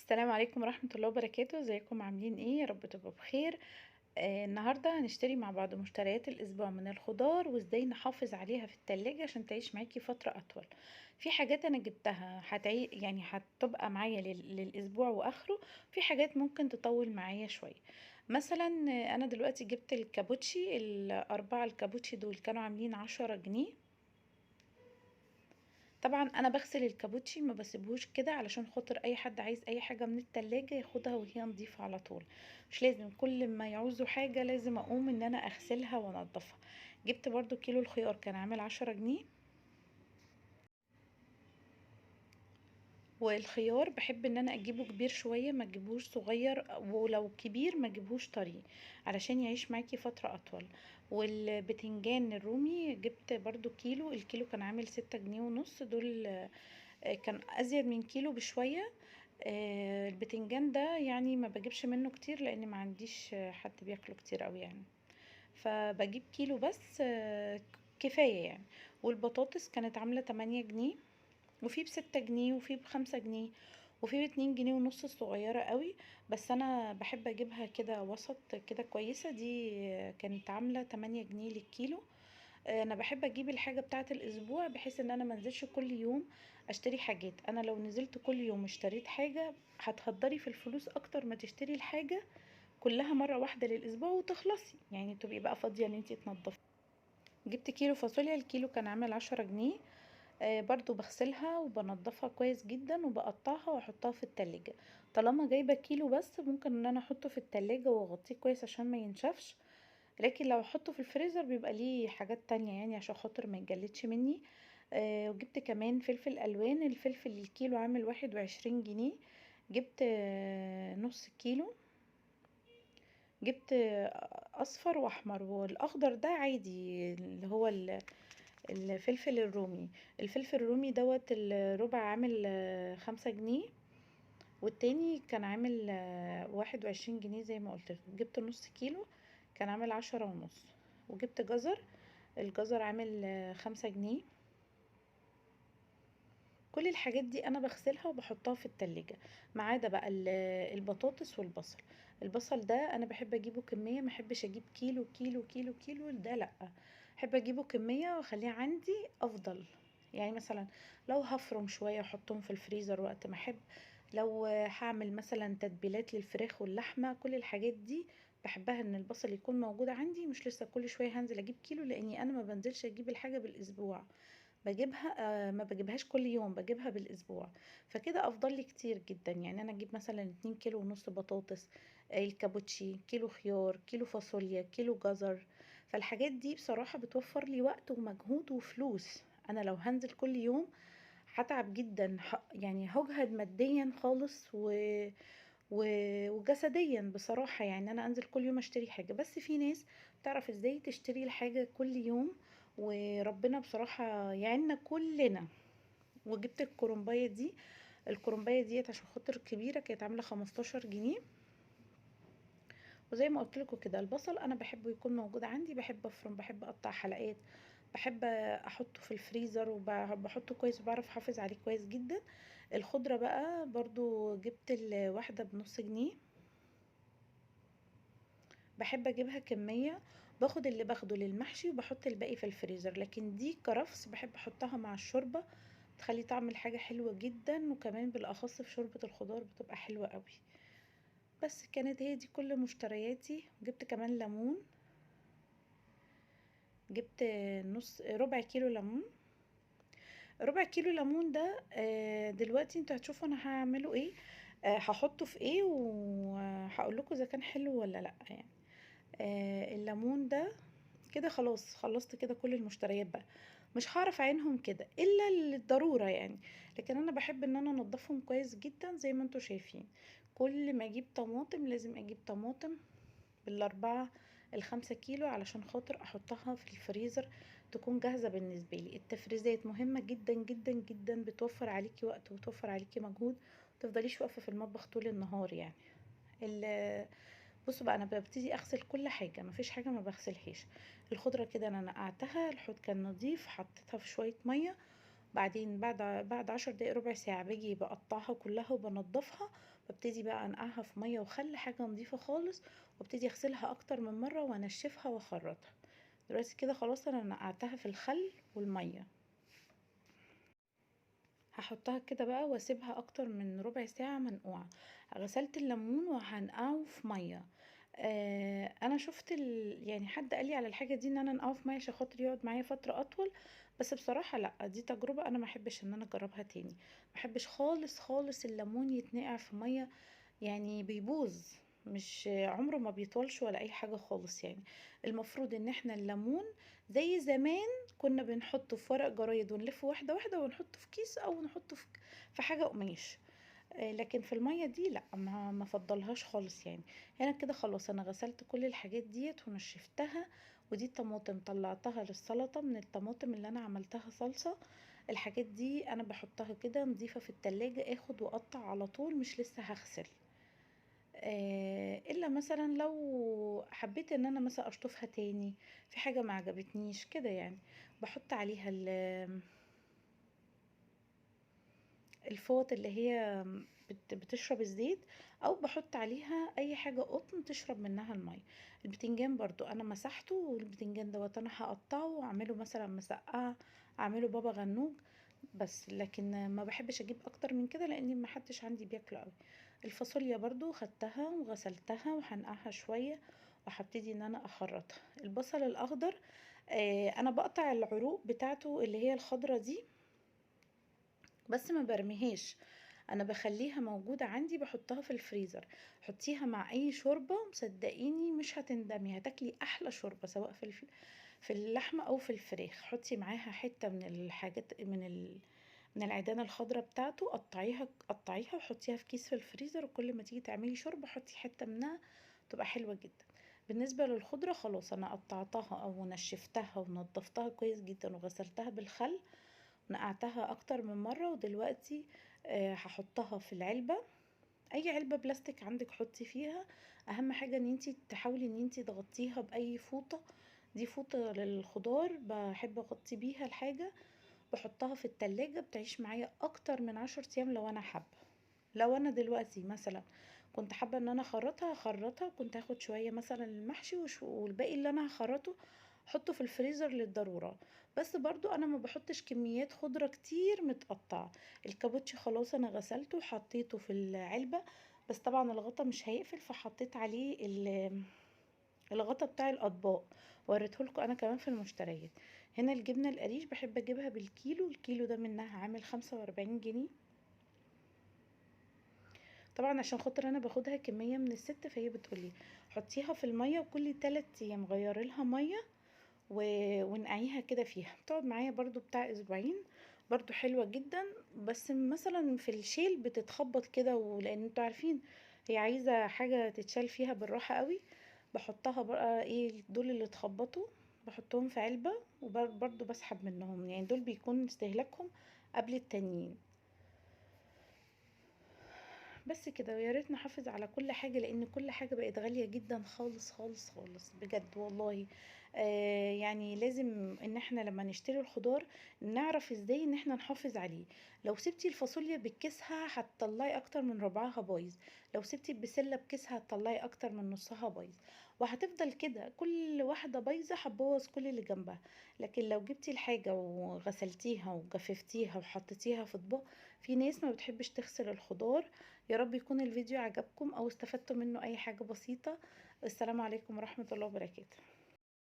السلام عليكم ورحمة الله وبركاته. ازيكم عاملين ايه؟ يا رب تبقوا بخير. النهاردة هنشتري مع بعض مشتريات الاسبوع من الخضار وازاي نحافظ عليها في التلاجة عشان تعيش معاكي فترة اطول. في حاجات انا جبتها يعني هتبقى معايا للاسبوع واخره. في حاجات ممكن تطول معايا شوية. مثلا انا دلوقتي جبت الكابوتشي الاربعة الكابوتشي دول كانوا عاملين 10 جنيه. طبعا انا بغسل الكابوتشي ما بسيبهوش كده علشان خاطر اي حد عايز اي حاجه من التلاجة ياخدها وهي نظيفه على طول. مش لازم كل ما يعوزوا حاجه لازم اقوم ان انا اغسلها وانضفها. جبت برضو كيلو الخيار كان عامل 10 جنيه. والخيار بحب ان انا اجيبه كبير شويه ما اجيبهوش صغير، ولو كبير ما اجيبهوش طري علشان يعيش معاكي فتره اطول. والبتنجان الرومي جبت برضو كيلو، الكيلو كان عامل 6 جنيه ونص دول. كان ازيد من كيلو بشوية. البتنجان ده يعني ما بجيبش منه كتير لان ما عنديش حد بياكله كتير قوي يعني. فبجيب كيلو بس كفاية يعني. والبطاطس كانت عاملة 8 جنيه، وفي ب6 جنيه وفي ب5 جنيه وفي ب2 جنيه ونص الصغيرة قوي. بس انا بحب اجيبها كده وسط كده كويسة دي. كانت عاملة 8 جنيه للكيلو. انا بحب اجيب الحاجه بتاعه الاسبوع بحيث ان انا منزلش كل يوم اشتري حاجات. انا لو نزلت كل يوم اشتريت حاجه هتهدري في الفلوس اكتر ما تشتري الحاجه كلها مره واحده للاسبوع وتخلصي، يعني تبقي بقى فاضيه ان انتي تنضفي. جبت كيلو فاصوليا، الكيلو كان عامل 10 جنيه. برضو بغسلها وبنضفها كويس جدا وبقطعها واحطها في التلاجة. طالما جايبة كيلو بس ممكن ان انا احطه في التلاجة واغطيه كويس عشان ما ينشفش. لكن لو احطه في الفريزر بيبقى ليه حاجات تانية يعني عشان خاطر ما يتجلدش مني. وجبت كمان فلفل الوان، الفلفل الكيلو عامل 21 جنيه. جبت نص كيلو. جبت اصفر واحمر، والاخضر ده عادي اللي هو الفلفل الرومي. الفلفل الرومي دوت الربع عامل 5 جنيه. والتاني كان عامل 21 جنيه زي ما قلت. جبت نص كيلو كان عامل 10 ونص. وجبت جزر، الجزر عامل 5 جنيه. كل الحاجات دي انا بغسلها وبحطها في التلاجة. ما عدا بقى البطاطس والبصل. البصل ده انا بحب اجيبه كمية، ما احبش اجيب كيلو كيلو كيلو كيلو ده لا. احب اجيبه كمية واخليه عندي افضل. يعني مثلا لو هفرم شوية واحطهم في الفريزر وقت ما احب. لو هعمل مثلا تتبيلات للفراخ واللحمة، كل الحاجات دي بحبها ان البصل يكون موجود عندي، مش لسه كل شوية هنزل اجيب كيلو لاني انا ما بنزلش اجيب الحاجة بالاسبوع. باجيبها ما باجيبهاش كل يوم، باجيبها بالاسبوع. فكده افضل لي كتير جدا. يعني انا اجيب مثلا 2 كيلو ونص بطاطس، الكابوتشي، كيلو خيار، كيلو فاصوليا، كيلو جزر. فالحاجات دي بصراحة بتوفر لي وقت ومجهود وفلوس. انا لو هنزل كل يوم هتعب جدا، يعني هجهد ماديا خالص و... وجسديا بصراحة. يعني انا انزل كل يوم اشتري حاجة، بس في ناس تعرف ازاي تشتري الحاجة كل يوم. وربنا بصراحة يعيننا كلنا. وجبت الكرنباية دي. الكرنباية ديت عشان خاطر كبيرة كانت عاملة 15 جنيه. وزي ما قلت لكم كده البصل انا بحبه يكون موجود عندي، بحب افرم، بحب اقطع حلقات، بحب احطه في الفريزر وبحطه كويس وبعرف احافظ عليه كويس جدا. الخضرة بقى برضو جبت الواحدة بنص جنيه. بحب اجيبها كمية، باخد اللي باخده للمحشي وبحط الباقي في الفريزر. لكن دي كرفس بحب احطها مع الشوربة، تخلي طعم الحاجة حلوة جدا، وكمان بالاخص في شوربة الخضار بتبقى حلوة قوي. بس كانت هي دي كل مشترياتي. جبت كمان ليمون، جبت نص ربع كيلو ليمون. ربع كيلو ليمون ده دلوقتي انتوا هتشوفوا انا هعمله ايه. هحطه في ايه وهقول لكم اذا كان حلو ولا لا يعني. الليمون ده كده خلاص خلصت كده كل المشتريات بقى. مش هعرف اعينهم كده الا للضرورة يعني. لكن انا بحب ان انا انضفهم كويس جدا زي ما انتوا شايفين. كل ما اجيب طماطم لازم اجيب طماطم بالاربعة ال5 كيلو علشان خاطر احطها في الفريزر تكون جاهزة. بالنسبة لي التفريزات مهمة جدا جدا جدا، بتوفر عليكي وقت وتوفر عليكي مجهود، متفضليش واقفة في المطبخ طول النهار يعني. بصوا بقى انا ببتدي اغسل كل حاجه، مفيش حاجه ما بغسلهاش. الخضره كده انا نقعتها، الحوض كان نظيف، حطيتها في شويه ميه بعدين بعد 10 دقايق ربع ساعة باجي بقطعها كلها وبنضفها، ببتدي بقى انقعها في مية وخل، حاجة نظيفة خالص، وابتدي اغسلها اكتر من مرة وانشفها واخرطها. دلوقتي كده خلاص انا نقعتها في الخل والمية. هحطها كده بقى واسيبها اكتر من ربع ساعة منقوعة. غسلت الليمون وهنقعه في مية. انا شفت يعني حد قال لي على الحاجة دي ان انا انقعه في مية عشان خاطر يقعد معايا فترة اطول. بس بصراحة لا، دي تجربة انا ما احبش ان انا اجربها تاني. ما احبش خالص خالص الليمون يتنقع في مية، يعني بيبوظ، مش عمره ما بيطولش ولا اي حاجة خالص يعني. المفروض ان احنا الليمون زي زمان كنا بنحطه في ورق جرايد ونلفه واحدة واحدة ونحطه في كيس او نحطه في حاجة قماش. لكن في المية دي لا، ما فضلهاش خالص يعني. هنا كده خلاص انا غسلت كل الحاجات ديت ونشفتها. ودي الطماطم طلعتها للسلطة من الطماطم اللي انا عملتها صلصة. الحاجات دي انا بحطها كده نضيفة في التلاجة، اخد واقطع على طول، مش لسه هغسل. الا مثلا لو حبيت ان انا مثلا اشطفها تاني في حاجة ما عجبتنيش كده يعني، بحط عليها الفوط اللي هي بتشرب الزيت، او بحط عليها اي حاجة قطن تشرب منها المية. البتنجان برضو انا مسحته، والبتنجان دوت انا هقطعه واعمله مثلا مسقعة، اعمله بابا غنوج. بس لكن ما بحبش اجيب اكتر من كده لاني ما حدش عندي بياكله قوي. الفاصوليا برضو خدتها وغسلتها وهنقعها شوية، وهبتدي ان انا اخرطها. البصل الاخضر انا بقطع العروق بتاعته اللي هي الخضرة دي، بس ما برميهاش، انا بخليها موجودة عندي، بحطها في الفريزر. حطيها مع اي شوربة صدقيني مش هتندمي، هتاكلي احلى شوربة سواء في اللحمة او في الفراخ. حطي معاها حتة من الحاجات من العيدان الخضراء بتاعته، قطعيها وحطيها في كيس في الفريزر، وكل ما تيجي تعملي شوربة حطي حتة منها، تبقى حلوة جدا. بالنسبة للخضرة خلاص انا قطعتها او نشفتها ونضفتها كويس جدا وغسلتها بالخل، نقعتها اكتر من مرة. ودلوقتي هحطها في العلبة، اي علبة بلاستيك عندك حطي فيها. اهم حاجة ان انتي تحاولي ان انتي تغطيها باي فوطة. دي فوطة للخضار بحب اغطي بيها الحاجة. بحطها في التلاجة بتعيش معايا اكتر من 10 ايام لو انا حابة. لو انا دلوقتي مثلا كنت حابة ان انا اخرطها كنت هاخد شوية مثلا المحشي والباقي اللي انا هخرطه احطه في الفريزر للضرورة. بس برضو انا ما بحطش كميات خضرة كتير متقطعة. الكابوتشي خلاص انا غسلته وحطيته في العلبة، بس طبعا الغطا مش هيقفل، فحطيت عليه الغطا بتاع الاطباق. وريتهولكوا انا كمان في المشتريات. هنا الجبنة القريش بحب اجيبها بالكيلو، الكيلو ده منها عامل 45 جنيه. طبعا عشان خاطر انا باخدها كمية من الست، فهي بتقولي حطيها في المية وكل 3 ايام غيري لها مية ونقعيها كده فيها، بتقعد معايا برضو بتاع اسبوعين. برضو حلوة جدا. بس مثلا في الشيل بتتخبط كده، ولان انتوا عارفين هي عايزة حاجة تتشال فيها بالراحة قوي. بحطها بقى ايه دول اللي اتخبطوا، بحطهم في علبة وبرضو بسحب منهم، يعني دول بيكون استهلاكهم قبل التانيين. بس كده، ويا ريت نحافظ على كل حاجة لان كل حاجة بقت غالية جدا خالص خالص خالص بجد والله. يعني لازم ان احنا لما نشتري الخضار نعرف ازاي ان احنا نحافظ عليه. لو سبتي الفاصوليا بكيسها هتطلعي اكتر من ربعها بايظ، لو سبتي البسلة بكيسها هتطلعي اكتر من نصها بايظ، وهتفضل كده كل واحدة بايظة هتبوظ كل اللي جنبها. لكن لو جبتي الحاجة وغسلتيها وجففتيها وحطيتيها في اطباق، في ناس ما بتحبش تغسل الخضار. يا رب يكون الفيديو عجبكم او استفدتوا منه اي حاجة بسيطة. السلام عليكم ورحمة الله وبركاته.